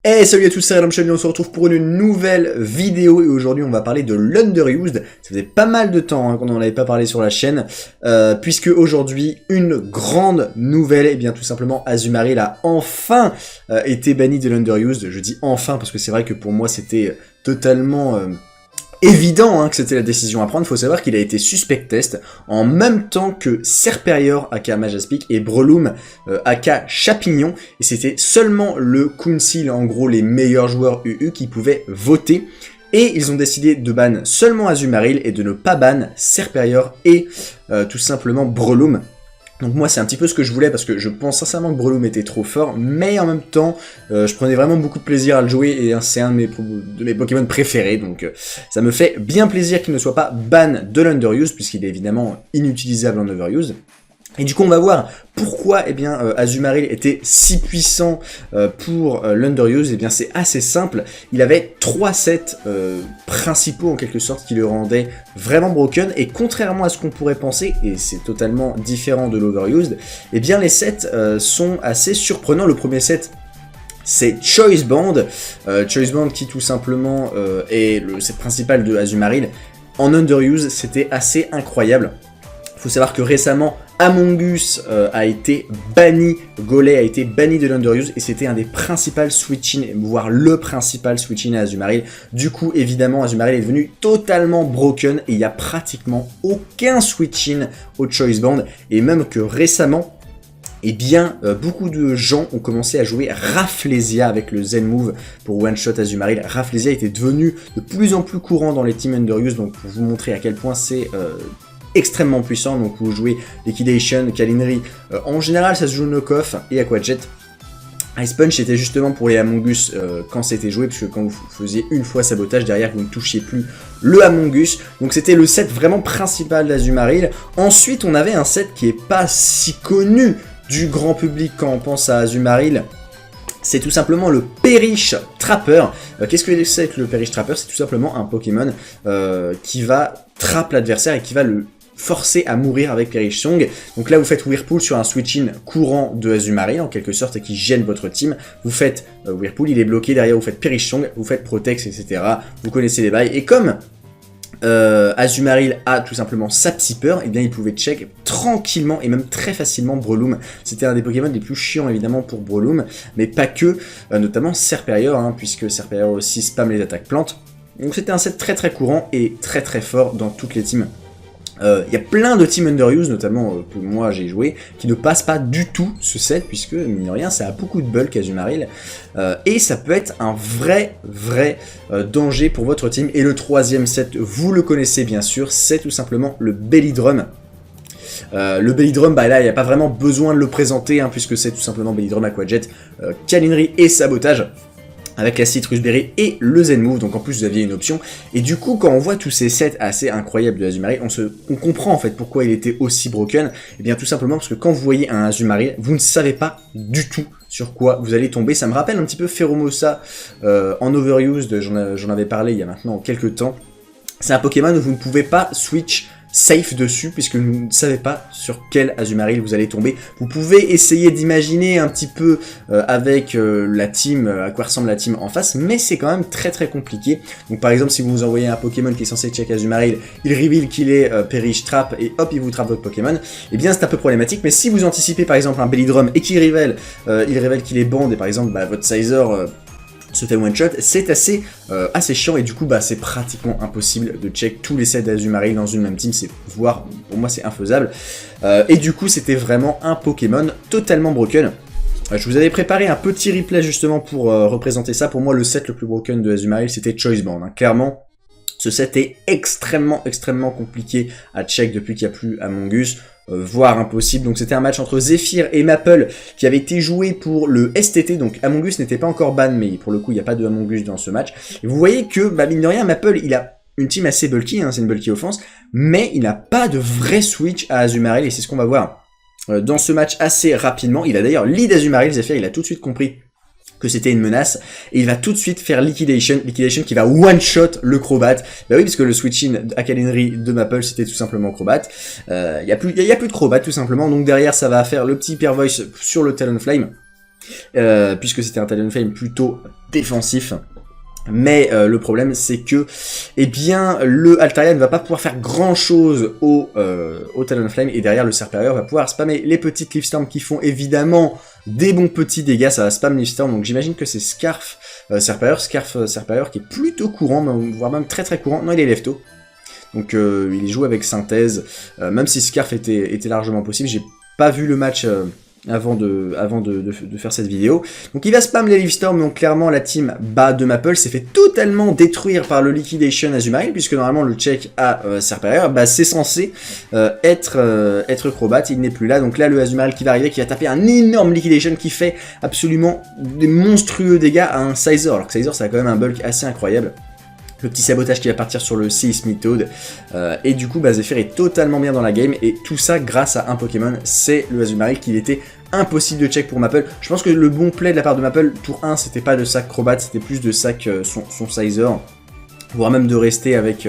Hey, salut à tous, c'est Redemption, on se retrouve pour une nouvelle vidéo et aujourd'hui on va parler de l'Underused. Ça faisait pas mal de temps qu'on n'en avait pas parlé sur la chaîne, puisque aujourd'hui une grande nouvelle, et bien tout simplement Azumarill a enfin été banni de l'Underused. Je dis enfin parce que c'est vrai que pour moi c'était totalement évident que c'était la décision à prendre. Faut savoir qu'il a été suspect test en même temps que Serperior aka Majaspic et Breloom aka Chapignon, et c'était seulement le Council, en gros les meilleurs joueurs UU, qui pouvaient voter. Et ils ont décidé de ban seulement Azumarill et de ne pas ban Serperior et tout simplement Breloom. Donc moi c'est un petit peu ce que je voulais parce que je pense sincèrement que Breloom était trop fort, mais en même temps je prenais vraiment beaucoup de plaisir à le jouer et c'est un de mes Pokémon préférés, donc ça me fait bien plaisir qu'il ne soit pas ban de l'Underused puisqu'il est évidemment inutilisable en Overused. Et du coup on va voir pourquoi Azumarill était si puissant pour l'Underused. Et bien c'est assez simple, il avait 3 sets principaux en quelque sorte qui le rendaient vraiment broken, et contrairement à ce qu'on pourrait penser, et c'est totalement différent de l'Overused, et bien les sets sont assez surprenants. Le premier set, c'est Choice Band, qui tout simplement est le set principal de Azumarill. En Underused, c'était assez incroyable. Il faut savoir que récemment, Amoonguss a été banni, Golay a été banni de l'Underused, et c'était un des principaux switch-in, voire le principal switch-in à Azumarill. Du coup, évidemment, Azumarill est devenu totalement broken, et il n'y a pratiquement aucun switch-in au Choice Band, et même que récemment, beaucoup de gens ont commencé à jouer Rafflesia avec le Zen Move pour one-shot Azumarill. Rafflesia était devenu de plus en plus courant dans les teams Underused, donc pour vous montrer à quel point c'est extrêmement puissant. Donc vous jouez Liquidation, Kalinri, en général ça se joue Knockoff et Aquajet. Ice Punch était justement pour les Amoonguss quand c'était joué, puisque quand vous faisiez une fois sabotage, derrière vous ne touchiez plus le Amoonguss. Donc c'était le set vraiment principal d'Azumarill. Ensuite on avait un set qui est pas si connu du grand public quand on pense à Azumarill. C'est tout simplement le Perish Trapper. Qu'est-ce que c'est que le Perish Trapper? C'est tout simplement un Pokémon qui va trapper l'adversaire et qui va le forcer à mourir avec Perish Song. Donc là vous faites Whirlpool sur un switch-in courant de Azumarill en quelque sorte, et qui gêne votre team. Vous faites Whirlpool, il est bloqué, derrière vous faites Perish Song, vous faites Protect, etc. Vous connaissez les bails, et comme Azumarill a tout simplement sa Psyper, et bien il pouvait check tranquillement et même très facilement Breloom. C'était un des Pokémon les plus chiants évidemment pour Breloom, mais pas que, notamment Serperior, puisque Serperior aussi spam les attaques plantes. Donc c'était un set très très courant et très très fort dans toutes les teams. Il y a plein de teams Underused, notamment que moi j'ai joué, qui ne passent pas du tout ce set, puisque mine de rien ça a beaucoup de bulk Azumarill, et ça peut être un vrai danger pour votre team. Et le troisième set, vous le connaissez bien sûr, c'est tout simplement le Belly Drum. Le Belly Drum, là il n'y a pas vraiment besoin de le présenter, puisque c'est tout simplement Belly Drum, Aquajet, Kalinri et Sabotage, avec la Citrus Berry et le Zen Move, donc en plus vous aviez une option. Et du coup quand on voit tous ces sets assez incroyables de Azumarill, on comprend en fait pourquoi il était aussi broken. Et bien tout simplement parce que quand vous voyez un Azumarill, vous ne savez pas du tout sur quoi vous allez tomber. Ça me rappelle un petit peu Pheromosa en Overused, j'en avais parlé il y a maintenant quelques temps. C'est un Pokémon où vous ne pouvez pas switch safe dessus, puisque vous ne savez pas sur quel Azumarill vous allez tomber. Vous pouvez essayer d'imaginer un petit peu avec la team, à quoi ressemble la team en face, mais c'est quand même très très compliqué. Donc par exemple, si vous envoyez un Pokémon qui est censé check Azumarill, il reveal qu'il est Perish Trap, et hop, il vous trappe votre Pokémon, et bien c'est un peu problématique. Mais si vous anticipez par exemple un Belly Drum et qu'il révèle qu'il est band, et par exemple votre Sizer se fait one shot, c'est assez chiant, et du coup c'est pratiquement impossible de check tous les sets d'Azumarill dans une même team, voire pour moi c'est infaisable, et du coup c'était vraiment un Pokémon totalement broken. Je vous avais préparé un petit replay justement pour représenter ça. Pour moi le set le plus broken de Azumarill c'était Choice Band, clairement. Ce set est extrêmement compliqué à check depuis qu'il n'y a plus Amoonguss, voire impossible. Donc c'était un match entre Zephyr et Maple qui avait été joué pour le STT, donc Amoonguss n'était pas encore ban, mais pour le coup il n'y a pas de Amoonguss dans ce match. Et vous voyez que, mine de rien, Maple il a une team assez bulky, c'est une bulky offense, mais il n'a pas de vrai switch à Azumarill, et c'est ce qu'on va voir dans ce match assez rapidement. Il a d'ailleurs lead Azumarill, Zephyr il a tout de suite compris que c'était une menace, et il va tout de suite faire Liquidation qui va one-shot le Crobat. Bah oui, parce que le switch-in à Kalinri de Maple, c'était tout simplement Crobat. Y a plus de Crobat, tout simplement, donc derrière, ça va faire le petit Hyper Voice sur le Talonflame. puisque c'était un Talonflame plutôt défensif. Mais le problème c'est que, eh bien, le Altaria ne va pas pouvoir faire grand chose au Talonflame, et derrière le Serperior va pouvoir spammer les petites Leafstorm qui font évidemment des bons petits dégâts, ça va spam Leafstorm, donc j'imagine que c'est Scarf Serperior qui est plutôt courant, voire même très très courant. Non, il est Lefto. Donc il joue avec Synthèse, même si Scarf était largement possible. J'ai pas vu le match avant de faire cette vidéo. Donc il va spam les Leafstorm, donc clairement la team bas de Maple s'est fait totalement détruire par le Liquidation Azumarill, puisque normalement le check à Serperior, bah c'est censé être Crobat, il n'est plus là. Donc là le Azumarill qui va arriver, qui va taper un énorme Liquidation qui fait absolument des monstrueux dégâts à un Scizor, alors que Scizor ça a quand même un bulk assez incroyable. Le petit sabotage qui va partir sur le Seismitoad, et du coup bah, Zephyr est totalement bien dans la game, et tout ça grâce à un Pokémon, c'est le Azumarill, qu'il était impossible de check pour Maple. Je pense que le bon play de la part de Maple, tour 1, c'était pas de sac Crobat, c'était plus de sac son Scizor, voire même de rester avec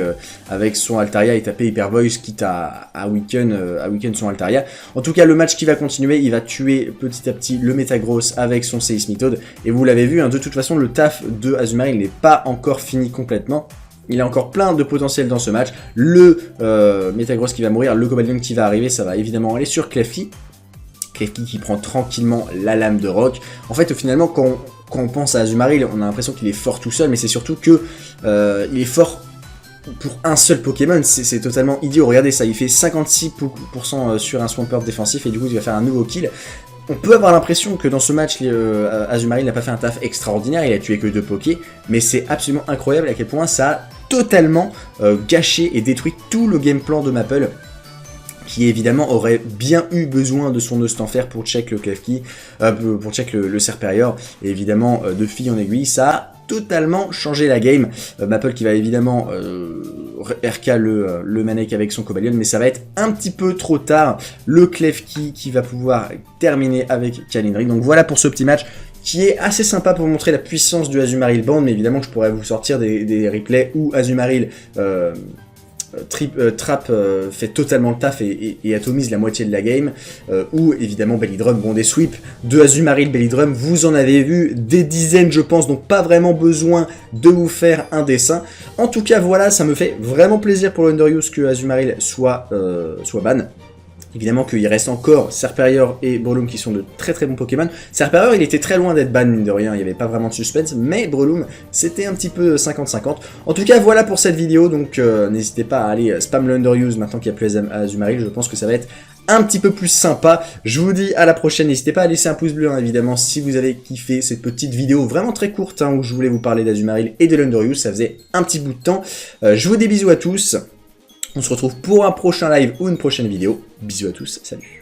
son Altaria et taper Hyper Voice, quitte à weaken son Altaria. En tout cas, le match qui va continuer, il va tuer petit à petit le Metagross avec son Seismitoad, et vous l'avez vu, hein, de toute façon, le taf de Azumarill n'est pas encore fini complètement. Il a encore plein de potentiel dans ce match. Le Metagross qui va mourir, le Cobalion qui va arriver, ça va évidemment aller sur Klefki. Klefki qui prend tranquillement la lame de roc. En fait, finalement, quand on pense à Azumarill, on a l'impression qu'il est fort tout seul, mais c'est surtout que il est fort pour un seul Pokémon, c'est totalement idiot. Regardez ça, il fait 56% sur un Swampert défensif, et du coup il va faire un nouveau kill. On peut avoir l'impression que dans ce match, Azumarill n'a pas fait un taf extraordinaire, il a tué que 2 Pokés, mais c'est absolument incroyable à quel point ça a totalement gâché et détruit tout le game plan de Maple, qui évidemment aurait bien eu besoin de son Ostenfer pour check le Klefki, pour check le Serperior, et évidemment de fil en aiguille, ça a totalement changé la game. Maple qui va évidemment RK le Manek avec son Cobalion, mais ça va être un petit peu trop tard. Le Klefki qui va pouvoir terminer avec Kalindri. Donc voilà pour ce petit match qui est assez sympa pour montrer la puissance du Azumarill Band, mais évidemment je pourrais vous sortir des replays où Azumarill Trap fait totalement le taf et atomise la moitié de la game, ou évidemment Bellydrum, bon des sweeps de Azumarill Bellydrum, vous en avez vu des dizaines je pense, donc pas vraiment besoin de vous faire un dessin. En tout cas voilà, ça me fait vraiment plaisir pour l'Underuse que Azumarill soit ban. Évidemment qu'il reste encore Serperior et Breloom qui sont de très très bons Pokémon. Serperior il était très loin d'être ban mine de rien, il n'y avait pas vraiment de suspense, mais Breloom c'était un petit peu 50-50. En tout cas voilà pour cette vidéo, donc n'hésitez pas à aller spam l'Underuse maintenant qu'il n'y a plus Azumarill, je pense que ça va être un petit peu plus sympa. Je vous dis à la prochaine, n'hésitez pas à laisser un pouce bleu hein, évidemment si vous avez kiffé cette petite vidéo vraiment très courte hein, où je voulais vous parler d'Azumarill et de l'Underuse, ça faisait un petit bout de temps. Je vous dis bisous à tous. On se retrouve pour un prochain live ou une prochaine vidéo. Bisous à tous, salut.